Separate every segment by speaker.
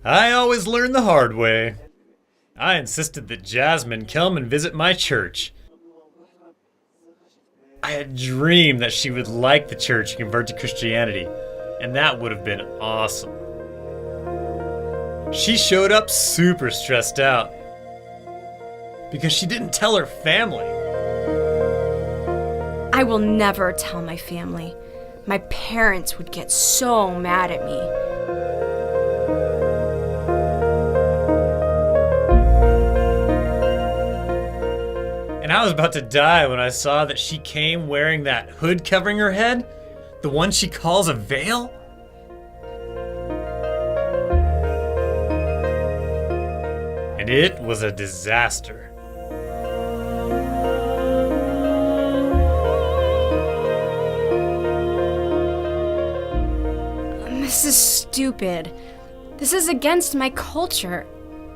Speaker 1: I always learn the hard way. I insisted that Jasmine come and visit my church. I had dreamed that she would like the church and convert to Christianity, and that would have been awesome. She showed up super stressed out because she didn't tell her family.
Speaker 2: I will never tell my family. My parents would get so mad at me.
Speaker 1: And I was about to die when I saw that she came wearing that hood covering her head, the one she calls a veil. And it was a disaster.
Speaker 2: This is stupid. This is against my culture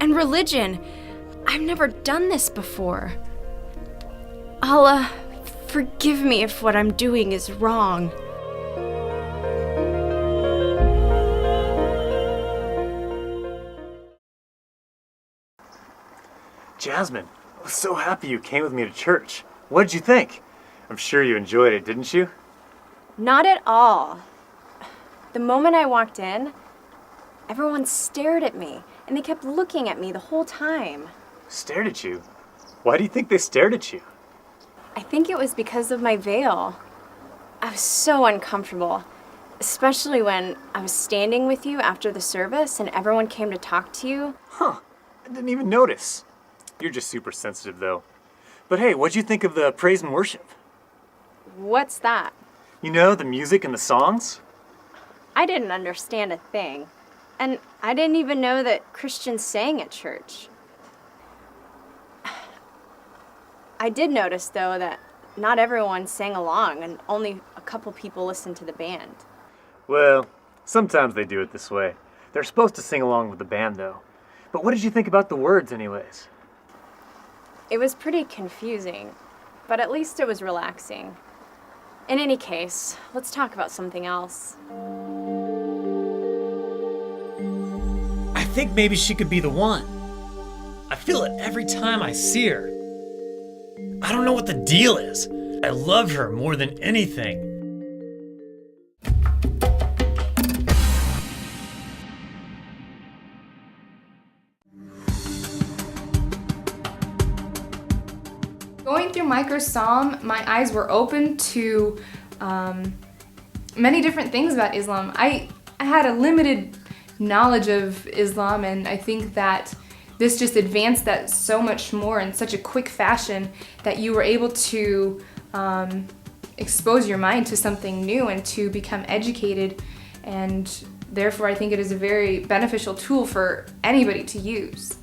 Speaker 2: and religion. I've never done this before. Allah, forgive me if what I'm doing is wrong.
Speaker 1: Jasmine, I was so happy you came with me to church. What did you think? I'm sure you enjoyed it, didn't you?
Speaker 2: Not at all. The moment I walked in, everyone stared at me, and they kept looking at me the whole time.
Speaker 1: Stared at you? Why do you think they stared at you?
Speaker 2: I think it was because of my veil. I was so uncomfortable, especially when I was standing with you after the service and everyone came to talk to you.
Speaker 1: Huh, I didn't even notice. You're just super sensitive though. But hey, what'd you think of the praise and worship?
Speaker 2: What's that?
Speaker 1: You know, the music and the songs?
Speaker 2: I didn't understand a thing. And I didn't even know that Christians sang at church. I did notice, though, that not everyone sang along and only a couple people listened to the band.
Speaker 1: Well, sometimes they do it this way. They're supposed to sing along with the band though. But what did you think about the words anyways?
Speaker 2: It was pretty confusing, but at least it was relaxing. In any case, let's talk about something else.
Speaker 1: I think maybe she could be the one. I feel it every time I see her. I don't know what the deal is. I love her more than anything.
Speaker 3: Going through MicroPsalm, my eyes were open to many different things about Islam. I had a limited knowledge of Islam, and I think that this just advanced that so much more in such a quick fashion that you were able to expose your mind to something new and to become educated, and therefore I think it is a very beneficial tool for anybody to use.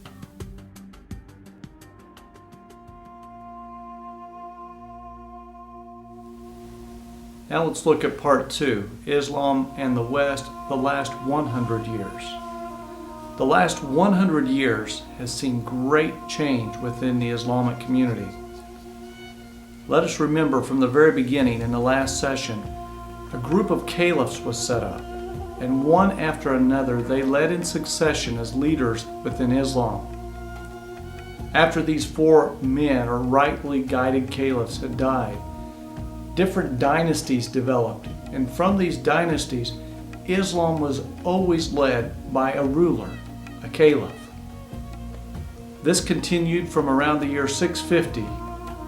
Speaker 4: Now let's look at part 2, Islam and the West, the last 100 years. The last 100 years has seen great change within the Islamic community. Let us remember from the very beginning in the last session, a group of caliphs was set up, and one after another they led in succession as leaders within Islam. After these 4 men or rightly guided caliphs had died, different dynasties developed, and from these dynasties, Islam was always led by a ruler, a caliph. This continued from around the year 650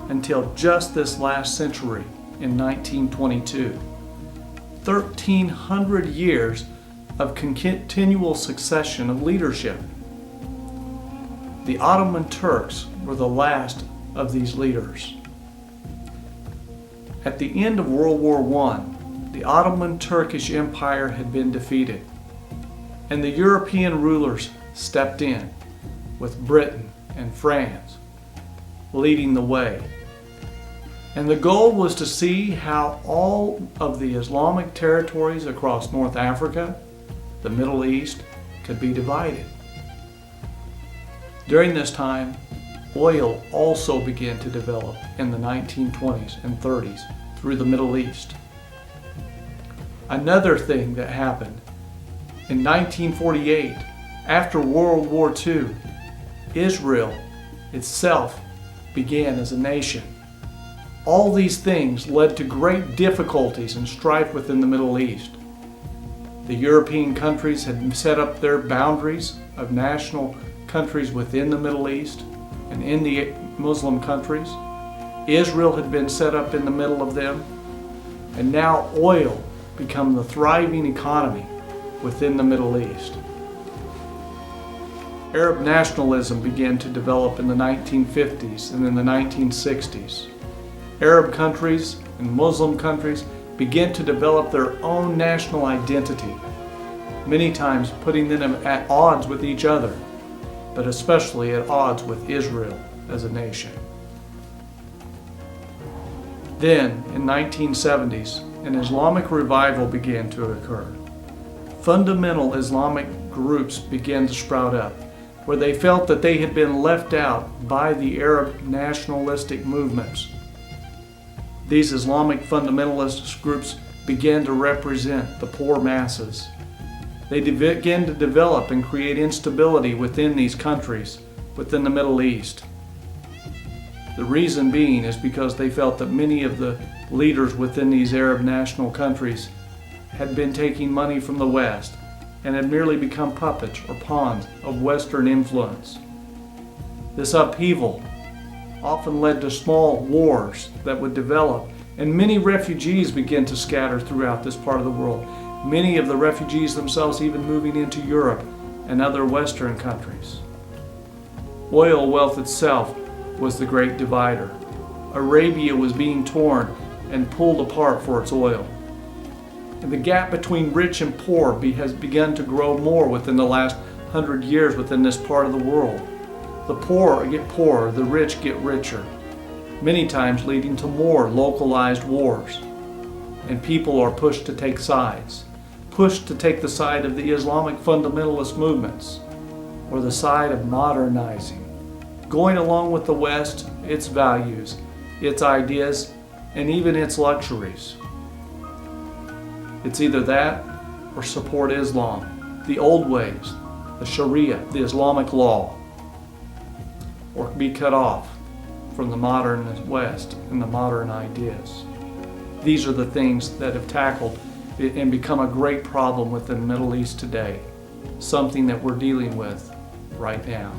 Speaker 4: until just this last century in 1922. 1,300 years of continual succession of leadership. The Ottoman Turks were the last of these leaders. At the end of World War I, the Ottoman Turkish Empire had been defeated, and the European rulers stepped in, with Britain and France leading the way. And the goal was to see how all of the Islamic territories across North Africa, the Middle East, could be divided. During this time, oil also began to develop in the 1920s and 30s through the Middle East. Another thing that happened, in 1948, After World War II, Israel itself began as a nation. All these things led to great difficulties and strife within the Middle East. The European countries had set up their boundaries of national countries within the Middle East and in the Muslim countries. Israel had been set up in the middle of them, and now oil became the thriving economy within the Middle East. Arab nationalism began to develop in the 1950s and in the 1960s. Arab countries and Muslim countries began to develop their own national identity, many times putting them at odds with each other, but especially at odds with Israel as a nation. Then, in 1970s, an Islamic revival began to occur. Fundamental Islamic groups began to sprout up, where they felt that they had been left out by the Arab nationalistic movements. These Islamic fundamentalist groups began to represent the poor masses. They began to develop and create instability within these countries, within the Middle East. The reason being is because they felt that many of the leaders within these Arab national countries had been taking money from the West and had merely become puppets or pawns of Western influence. This upheaval often led to small wars that would develop, and many refugees began to scatter throughout this part of the world. Many of the refugees themselves even moving into Europe and other Western countries. Oil wealth itself was the great divider. Arabia was being torn and pulled apart for its oil. And the gap between rich and poor has begun to grow more within the last 100 years within this part of the world. The poor get poorer, the rich get richer, many times leading to more localized wars. And people are pushed to take sides, pushed to take the side of the Islamic fundamentalist movements, or the side of modernizing, going along with the West, its values, its ideas, and even its luxuries. It's either that or support Islam, the old ways, the Sharia, the Islamic law, or be cut off from the modern West and the modern ideas. These are the things that have tackled and become a great problem within the Middle East today, something that we're dealing with right now.